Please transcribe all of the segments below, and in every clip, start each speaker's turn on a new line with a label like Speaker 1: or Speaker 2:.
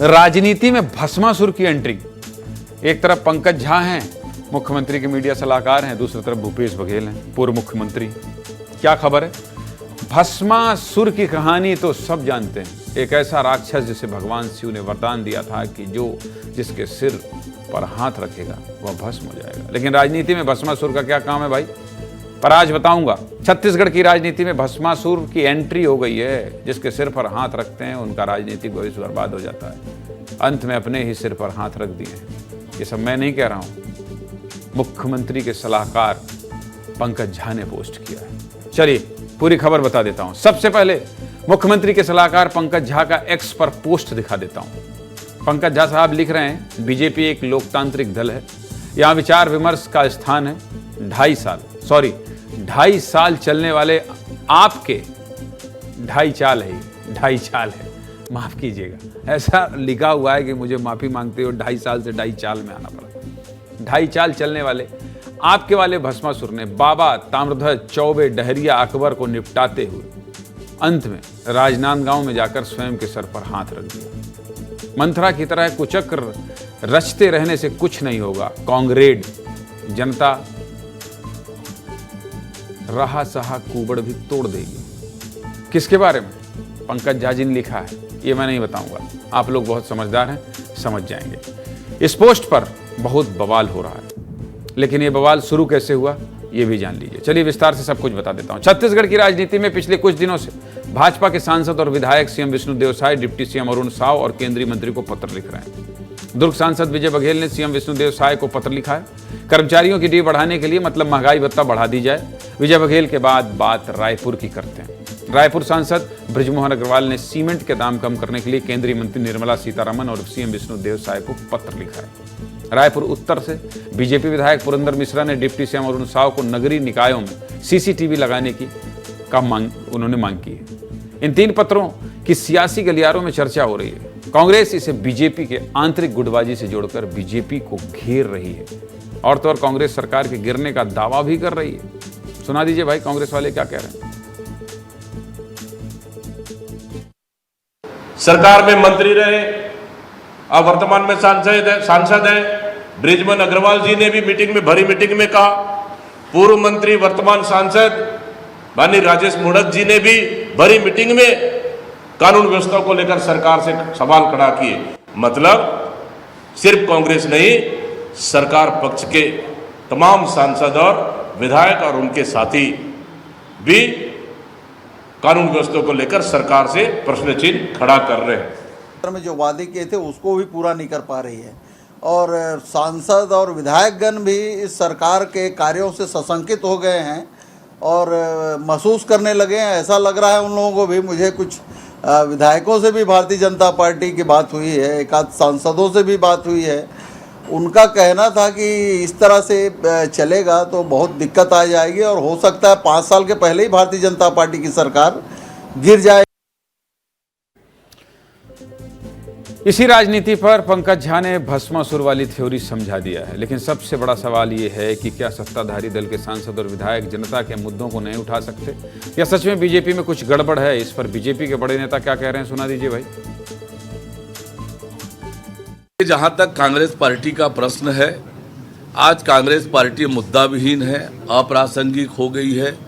Speaker 1: राजनीति में भस्मासुर की एंट्री। एक तरफ पंकज झा हैं, मुख्यमंत्री के मीडिया सलाहकार हैं, दूसरी तरफ भूपेश बघेल हैं, पूर्व मुख्यमंत्री। क्या खबर है? भस्मासुर की कहानी तो सब जानते हैं। एक ऐसा राक्षस जिसे भगवान शिव ने वरदान दिया था कि जिसके सिर पर हाथ रखेगा वह भस्म हो जाएगा। लेकिन राजनीति में भस्मासुर का क्या काम है भाई? पर आज बताऊंगा। छत्तीसगढ़ की राजनीति में भस्मासुर की एंट्री हो गई है। जिसके सिर पर हाथ रखते हैं उनका राजनीतिक भविष्य बर्बाद हो जाता है। अंत में अपने ही सिर पर हाथ रख दिए हैं। ये सब मैं नहीं कह रहा हूं, मुख्यमंत्री के सलाहकार पंकज झा ने पोस्ट किया है। चलिए पूरी खबर बता देता हूं। सबसे पहले मुख्यमंत्री के सलाहकार पंकज झा का एक्स पर पोस्ट दिखा देता हूं। पंकज झा साहब लिख रहे हैं, बीजेपी एक लोकतांत्रिक दल है, यहां विचार विमर्श का स्थान है। 2.5 साल चलने वाले आपके ढाई चाल है, माफ कीजिएगा, ऐसा लिखा हुआ है कि मुझे माफी मांगते हो, 2.5 साल से 2.5 चाल में आना पड़ा। 2.5 चाल चलने वाले आपके वाले भस्मासुर ने बाबा ताम्रध्वज, चौबे, डहरिया, अकबर को निपटाते हुए अंत में राजनांदगांव में जाकर स्वयं के सर पर हाथ रख दिया। मंथरा की तरह कुचक्र रचते रहने से कुछ नहीं होगा। कांग्रेड जनता रहा सहा कुबड़ भी तोड़ देगी। किसके बारे में? पंकज झा जी ने लिखा है, ये मैं नहीं बताऊंगा, आप लोग बहुत समझदार हैं, समझ जाएंगे। इस पोस्ट पर बहुत बवाल हो रहा है, लेकिन ये बवाल शुरू कैसे हुआ ये भी जान लीजिए। चलिए विस्तार से सब कुछ बता देता हूं। छत्तीसगढ़ की राजनीति में पिछले कुछ दिनों से भाजपा के सांसद और विधायक CM Vishnu Deo Sai, deputy CM Arun Sao और केंद्रीय मंत्री को पत्र लिख रहे हैं। दुर्ग सांसद विजय बघेल ने सीएम विष्णुदेव साय को पत्र लिखा है। कर्मचारियों की डी बढ़ाने के लिए, मतलब महंगाई भत्ता बढ़ा दी जाए। विजय बघेल के बाद बात रायपुर की करते हैं। रायपुर सांसद बृजमोहन अग्रवाल ने सीमेंट के दाम कम करने के लिए केंद्रीय मंत्री निर्मला सीतारमण और सीएम विष्णुदेव साय को पत्र लिखा है। रायपुर उत्तर से बीजेपी विधायक पुरंदर मिश्रा ने डिप्टी सीएम अरुण साव को नगरीय निकायों में सीसीटीवी लगाने की उन्होंने मांग की है। इन 3 पत्रों की सियासी गलियारों में चर्चा हो रही है। कांग्रेस इसे बीजेपी के आंतरिक गुटबाजी से जोड़कर बीजेपी को घेर रही है और तो और कांग्रेस सरकार के गिरने का दावा भी कर रही है। सुना दीजिए भाई कांग्रेस वाले क्या कह रहे हैं।
Speaker 2: सरकार में मंत्री रहे, अब वर्तमान में सांसद है। बृजमोहन अग्रवाल जी ने भी भरी मीटिंग में कहा। पूर्व मंत्री वर्तमान सांसद माननीय राजेश मूणत जी ने भी भरी मीटिंग में कानून व्यवस्था को लेकर सरकार से सवाल खड़ा किए। मतलब सिर्फ कांग्रेस नहीं, सरकार पक्ष के तमाम सांसद और विधायक और उनके साथी भी कानून व्यवस्था को लेकर सरकार से प्रश्न चिन्ह खड़ा कर रहे हैं।
Speaker 3: में जो वादे किए थे उसको भी पूरा नहीं कर पा रही है और सांसद और विधायकगण भी इस सरकार के कार्यों से सशंकित हो गए हैं और महसूस करने लगे हैं। ऐसा लग रहा है उन लोगों को भी, मुझे कुछ विधायकों से भी भारतीय जनता पार्टी की बात हुई है, एक आध सांसदों से भी बात हुई है। उनका कहना था कि इस तरह से चलेगा तो बहुत दिक्कत आ जाएगी और हो सकता है 5 साल के पहले ही भारतीय जनता पार्टी की सरकार गिर जाए।
Speaker 1: इसी राजनीति पर पंकज झा ने भस्मासुर वाली थ्योरी समझा दिया है। लेकिन सबसे बड़ा सवाल ये है कि क्या सत्ताधारी दल के सांसद और विधायक जनता के मुद्दों को नहीं उठा सकते, या सच में बीजेपी में कुछ गड़बड़ है? इस पर बीजेपी के बड़े नेता क्या कह रहे हैं, सुना दीजिए भाई।
Speaker 4: जहां तक कांग्रेस पार्टी का प्रश्न है, आज कांग्रेस पार्टी मुद्दा विहीन है, अप्रासंगिक हो गई है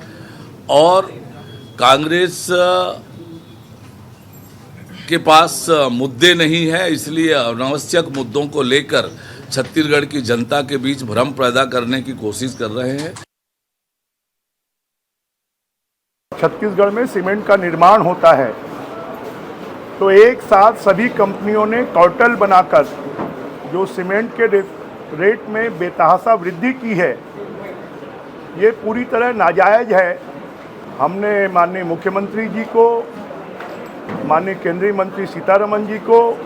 Speaker 4: और कांग्रेस के पास मुद्दे नहीं है, इसलिए अनावश्यक मुद्दों को लेकर छत्तीसगढ़ की जनता के बीच भ्रम पैदा करने की कोशिश कर रहे हैं।
Speaker 5: छत्तीसगढ़ में सीमेंट का निर्माण होता है तो एक साथ सभी कंपनियों ने कार्टेल बनाकर जो सीमेंट के रेट में बेतहाशा वृद्धि की है, ये पूरी तरह नाजायज है। हमने माननीय मुख्यमंत्री जी को, माननीय केंद्रीय मंत्री सीतारमण जी को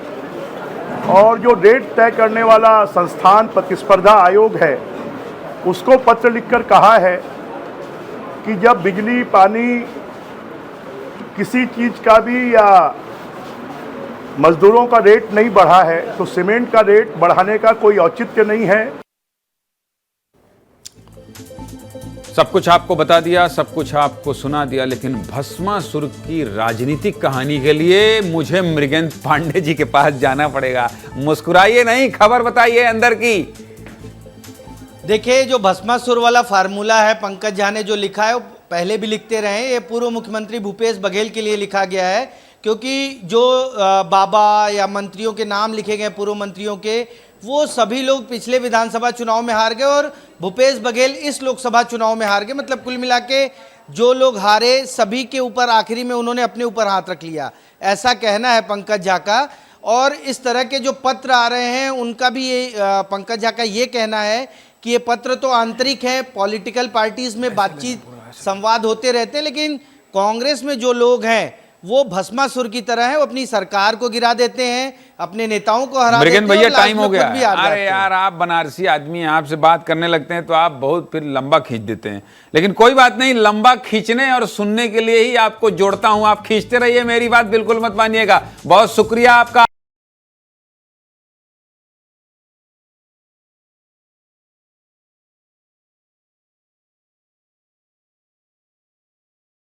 Speaker 5: और जो रेट तय करने वाला संस्थान प्रतिस्पर्धा आयोग है उसको पत्र लिखकर कहा है कि जब बिजली, पानी, किसी चीज़ का भी या मजदूरों का रेट नहीं बढ़ा है तो सीमेंट का रेट बढ़ाने का कोई औचित्य नहीं है।
Speaker 1: सब कुछ आपको बता दिया, सब कुछ आपको सुना दिया, लेकिन भस्मासुर की राजनीतिक कहानी के लिए मुझे मृगेंद्र पांडे जी के पास जाना पड़ेगा। मुस्कुराइए नहीं, खबर बताइए अंदर की।
Speaker 6: देखिए, जो भस्मासुर वाला फार्मूला है, पंकज झा ने जो लिखा है वो पहले भी लिखते रहे हैं। ये पूर्व मुख्यमंत्री भूपेश बघेल के लिए लिखा गया है, क्योंकि जो बाबा या मंत्रियों के नाम लिखे गए पूर्व मंत्रियों के, वो सभी लोग पिछले विधानसभा चुनाव में हार गए और भूपेश बघेल इस लोकसभा चुनाव में हार गए। मतलब कुल मिला के जो लोग हारे सभी के ऊपर आखिरी में उन्होंने अपने ऊपर हाथ रख लिया, ऐसा कहना है पंकज झा का। और इस तरह के जो पत्र आ रहे हैं उनका भी ये पंकज झा का ये कहना है कि ये पत्र तो आंतरिक है, पॉलिटिकल पार्टीज में बातचीत संवाद होते रहते हैं, लेकिन कांग्रेस में जो लोग हैं वो भस्मासुर की तरह है, वो अपनी सरकार को गिरा देते हैं, अपने नेताओं को हरा देते हैं।
Speaker 1: भैया टाइम हो
Speaker 6: खुद भी
Speaker 1: गया।
Speaker 6: हार जाते
Speaker 1: अरे
Speaker 6: हैं।
Speaker 1: यार, आप बनारसी आदमी हैं, आपसे बात करने लगते हैं तो आप बहुत फिर लंबा खींच देते हैं, लेकिन कोई बात नहीं, लंबा खींचने और सुनने के लिए ही आपको जोड़ता हूं। आप खींचते रहिए, मेरी बात बिल्कुल मत मानिएगा। बहुत शुक्रिया आपका।